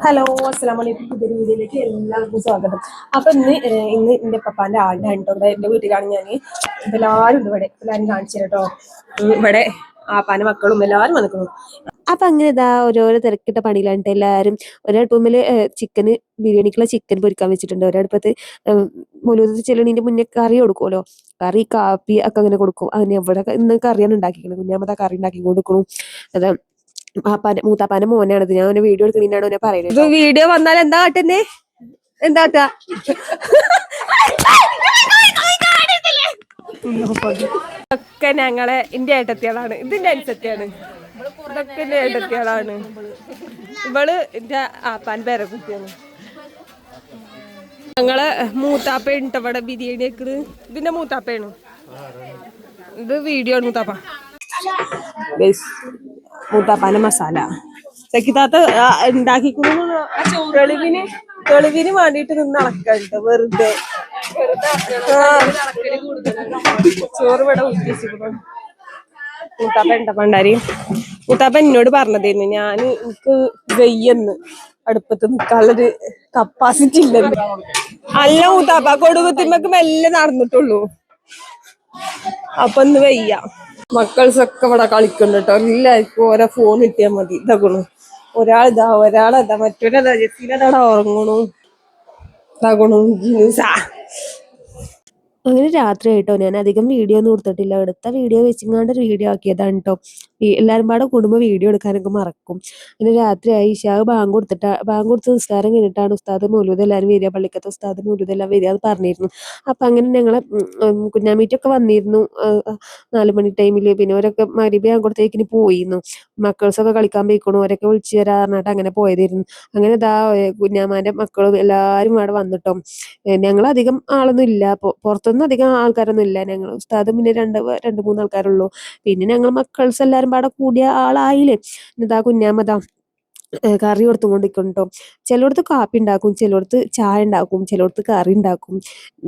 Hello അസ്സലാമലൈക്കും പുതിയൊരു വീഡിയോയിലേക്ക് എല്ലാവർക്കും സ്വാഗതം. അപ്പൊ ഇന്ന് എന്റെ പപ്പാന്റെ ആളുടെ കേട്ടോ. എന്റെ വീട്ടിലാണ് ഞാൻ. എല്ലാവരും ഉണ്ട് ഇവിടെ. എല്ലാവരും കാണിച്ചു കേട്ടോ. ഇവിടെ ആപ്പാന്റെ മക്കളും എല്ലാവരും വന്നിക്കുന്നു. അപ്പൊ അങ്ങനെ ഇതാ ഓരോരോ തിരക്കിട്ട പണിയിലാണ്ട് എല്ലാവരും. ഒരടുപ്പമില് ചിക്കന് ബിരിയാണിക്കുള്ള ചിക്കൻ പൊരിക്കാൻ വെച്ചിട്ടുണ്ട്. ഒരടുപ്പത്ത് മുലൂദ് ചെല്ലണീന്റെ മുന്നേ കറി കൊടുക്കുമല്ലോ. കറി കാപ്പി ഒക്കെ അങ്ങനെ കൊടുക്കും. അങ്ങനെ ഇവിടെ ഇന്ന് കറിയാണ് ഉണ്ടാക്കിക്കുന്നത്. കുഞ്ഞാമത കറി ഉണ്ടാക്കി കൊടുക്കണം. അത് മൂത്താപ്പാന്റെ മോനാണിത്. ഞാൻ അവനെ വീഡിയോ എടുക്കുന്നതിനാണ് അവനെ പറയുന്നത്. ഇത് വീഡിയോ വന്നാൽ എന്താ കാട്ടുന്നേ? എന്താ ഒക്കെ ഞങ്ങളെ എന്റെ ഏട്ടത്തികളാണ്. ഇതിന്റെ അനുസത്തിയാണ്. ഇതൊക്കെ എന്റെ ഏട്ടത്തികളാണ്. ഇവള് എന്റെ ആപ്പാൻ പേരക്കുട്ടിയാണ്. ഞങ്ങളെ മൂത്താപ്പയുണ്ട് ഇവിടെ ബിരിയാണി വെക്കുന്നത്. ഇതിന്റെ മൂത്താപ്പയാണ്. ഇത് വീഡിയോ ആണ് മൂത്താപ്പ. മൂത്താപ്പാന്റെ മസാല ചക്കിത്താത്ത ഉണ്ടാക്കിക്കുന്നു. തെളിവിന് വേണ്ടിട്ട് നിന്ന് അളക്കണ്ട വെറുതെ. ചോറ് ഇവിടെ ഉദ്ദേശിക്കുന്നു. മൂത്താപ്പ എന്താ പണ്ടാരി മൂത്താപ്പ എന്നോട് പറഞ്ഞതായിരുന്നു. എനിക്ക് വെയ്യെന്ന് അടുപ്പത്ത് നിൽക്കാനുള്ളൊരു കപ്പാസിറ്റി ഇല്ലെന്ന്. അല്ല മൂത്താപ്പ കൊടുകുത്തിമ്മക്ക് മെല്ലെ നടന്നിട്ടുള്ളൂ. അപ്പൊ ഒന്ന് വയ്യ. മക്കൾസൊക്കെ ഇവിടെ കളിക്കുന്നുണ്ട് കേട്ടോ. എല്ലാവർക്കും ഓരോ ഫോൺ കിട്ടിയാൽ മതി. ഇതാക്കണു ഒരാളതാ മറ്റൊരതാ ജസീലതവിടെ ഉറങ്ങണു. ഇതാക്കണു ജിനുസാ. അങ്ങനെ രാത്രി ആയിട്ടോ. ഞാൻ അധികം വീഡിയോ ഒന്നും കൊടുത്തിട്ടില്ല. എടുത്ത വീഡിയോ വെച്ചിങ്ങാണ്ട് ഒരു വീഡിയോ ആക്കിയതാണ് കേട്ടോ. എല്ലാവരും പാടെ കൂടുമ്പോൾ വീഡിയോ എടുക്കാനൊക്കെ മറക്കും. അങ്ങനെ രാത്രിയായി. ഇശാവ് ബാങ്ക് കൊടുത്ത് നിസ്കാരം കഴിഞ്ഞിട്ടാണ് ഉസ്താദ് മൗലൂദ് എല്ലാവരും വരിക. പള്ളിക്കത്തെ ഉസ്താദ് മൗലൂദ് എല്ലാം വരിക എന്ന് പറഞ്ഞിരുന്നു. അപ്പൊ അങ്ങനെ ഞങ്ങളെ കുഞ്ഞാമീറ്റൊക്കെ വന്നിരുന്നു 4 മണി ടൈമില്. പിന്നെ അവരൊക്കെ മഗ്‌രിബ് ബാങ്ക് കൊടുത്തേക്കിന് പോയിരുന്നു. മക്കൾസൊക്കെ കളിക്കാൻ പോയിക്കണു. അവരൊക്കെ വിളിച്ചു വരാറിഞ്ഞിട്ട് അങ്ങനെ പോയതായിരുന്നു. അങ്ങനെ ഇതാ കുഞ്ഞാമാന്റെ മക്കളും എല്ലാവരും അവിടെ വന്നിട്ടോ. ഞങ്ങളധികം ആളൊന്നും ഇല്ല. പുറത്തൊന്നും അധികം ആൾക്കാരൊന്നും ഇല്ല. ഞങ്ങൾ ഉസ്താദും പിന്നെ രണ്ട് മൂന്ന് ആൾക്കാരുള്ളൂ. പിന്നെ ഞങ്ങൾ മക്കൾസ് എല്ലാരും പാടെ കൂടിയ ആളായില്ലേ. ഇതാ കുഞ്ഞാമതാ കറി കൊടുത്തുകൊണ്ടിരിക്കട്ടോ. ചിലടത്ത് കാപ്പി ഉണ്ടാക്കും, ചിലടത്ത് ചായ ഉണ്ടാക്കും, ചിലടത്ത് കറി ഉണ്ടാക്കും.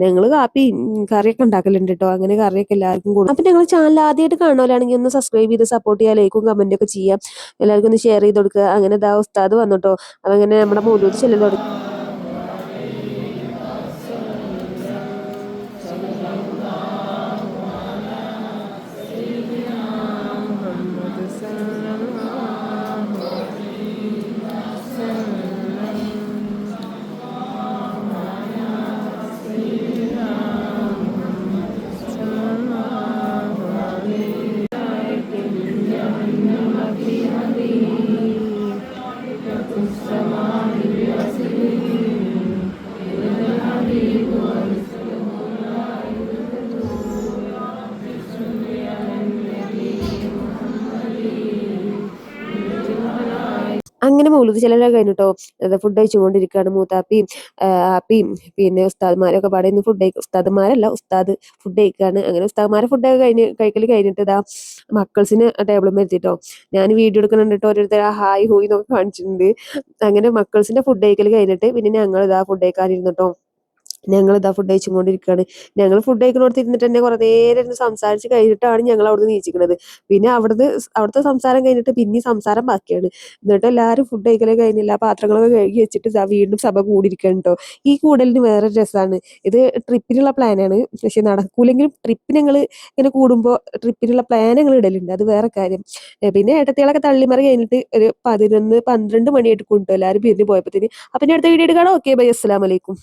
ഞങ്ങള് കാപ്പി കറിയൊക്കെ ഉണ്ടാക്കലുണ്ട് കേട്ടോ. അങ്ങനെ കറിയൊക്കെ എല്ലാവർക്കും കൊടുക്കും. അപ്പൊ ഞങ്ങൾ ചാനൽ ആദ്യമായിട്ട് കാണുമല്ലാണെങ്കിൽ ഒന്ന് സബ്സ്ക്രൈബ് ചെയ്ത് സപ്പോർട്ട് ചെയ്യാൻ, ലൈക്കും കമന്റും ഒക്കെ ചെയ്യാം. എല്ലാവർക്കും ഒന്ന് ഷെയർ ചെയ്ത് കൊടുക്കുക. അങ്ങനെ ഇതാ ഉസ്താദ് വന്നിട്ടോ. അപ്പൊ അങ്ങനെ നമ്മുടെ മൗലൂദ് ചെല്ലൽ തുടങ്ങി. അങ്ങനെ മൗലൂദ് ചെല്ലലൊക്കെ കഴിഞ്ഞിട്ടോ. ഫുഡ് കഴിച്ചുകൊണ്ടിരിക്കുകയാണ് മൂത്താപ്പിയും ആപ്പിയും പിന്നെ ഉസ്താദ്മാരൊക്കെ പാടെ ഇന്ന് ഫുഡ് കഴിക്കും. ഉസ്താദ്മാരല്ല ഉസ്താദ് ഫുഡ് കഴിക്കുകയാണ്. അങ്ങനെ ഉസ്താദ്മാരെ ഫുഡൊക്കെ കഴിക്കൽ കഴിഞ്ഞിട്ട് ഇതാ മക്കൾസിന് ടേബിളും വരുത്തിട്ടോ. ഞാൻ വീഡിയോ എടുക്കുന്നുണ്ട് കേട്ടോ. ഓരോരുത്തർ ഹായ് ഹൂയ് എന്നൊക്കെ കാണിച്ചിട്ടുണ്ട്. അങ്ങനെ മക്കൾസിന്റെ ഫുഡ് കഴിക്കൽ കഴിഞ്ഞിട്ട് പിന്നെ ഞങ്ങൾ ഇതാ ഫുഡ് കഴിക്കാനിരുന്നിട്ടോ. ഞങ്ങൾ ഇതാ ഫുഡ് കഴിച്ചുകൊണ്ടിരിക്കുകയാണ്. ഞങ്ങൾ ഫുഡ് കഴിക്കുന്നിടത്ത് ഇരുന്നിട്ട് തന്നെ കുറെ നേരം സംസാരിച്ച് കഴിഞ്ഞിട്ടാണ് ഞങ്ങൾ അവിടുന്ന് നീച്ചിക്കുന്നത്. പിന്നെ അവിടുത്തെ സംസാരം കഴിഞ്ഞിട്ട് പിന്നെ സംസാരം ബാക്കിയാണ്. എന്നിട്ട് എല്ലാവരും ഫുഡ് കഴിക്കലൊക്കെ കഴിഞ്ഞില്ല. പാത്രങ്ങളൊക്കെ കഴുകി വെച്ചിട്ട് വീണ്ടും സഭ കൂടിയിരിക്കണം കേട്ടോ. ഈ കൂടലിന് വേറെ രസമാണ്. ഇത് ട്രിപ്പിനുള്ള പ്ലാനാണ്. പക്ഷെ നടക്കൂലെങ്കിലും ട്രിപ്പ് ഞങ്ങൾ ഇങ്ങനെ കൂടുമ്പോൾ ട്രിപ്പിനുള്ള പ്ലാൻ ഞങ്ങൾ ഇടലുണ്ട്. അത് വേറെ കാര്യം. പിന്നെ ഏട്ടത്തികളൊക്കെ തള്ളിമറി കഴിഞ്ഞിട്ട് ഒരു 11-12 മണിയായിട്ട് കൊണ്ടു എല്ലാവരും പിരിഞ്ഞ് പോയപ്പോഴത്തേന്. അപ്പൊ ഞാൻ അടുത്ത വീഡിയോ എടുക്കണം. ഓക്കെ ബൈ, അസ്സലാമലൈക്കും.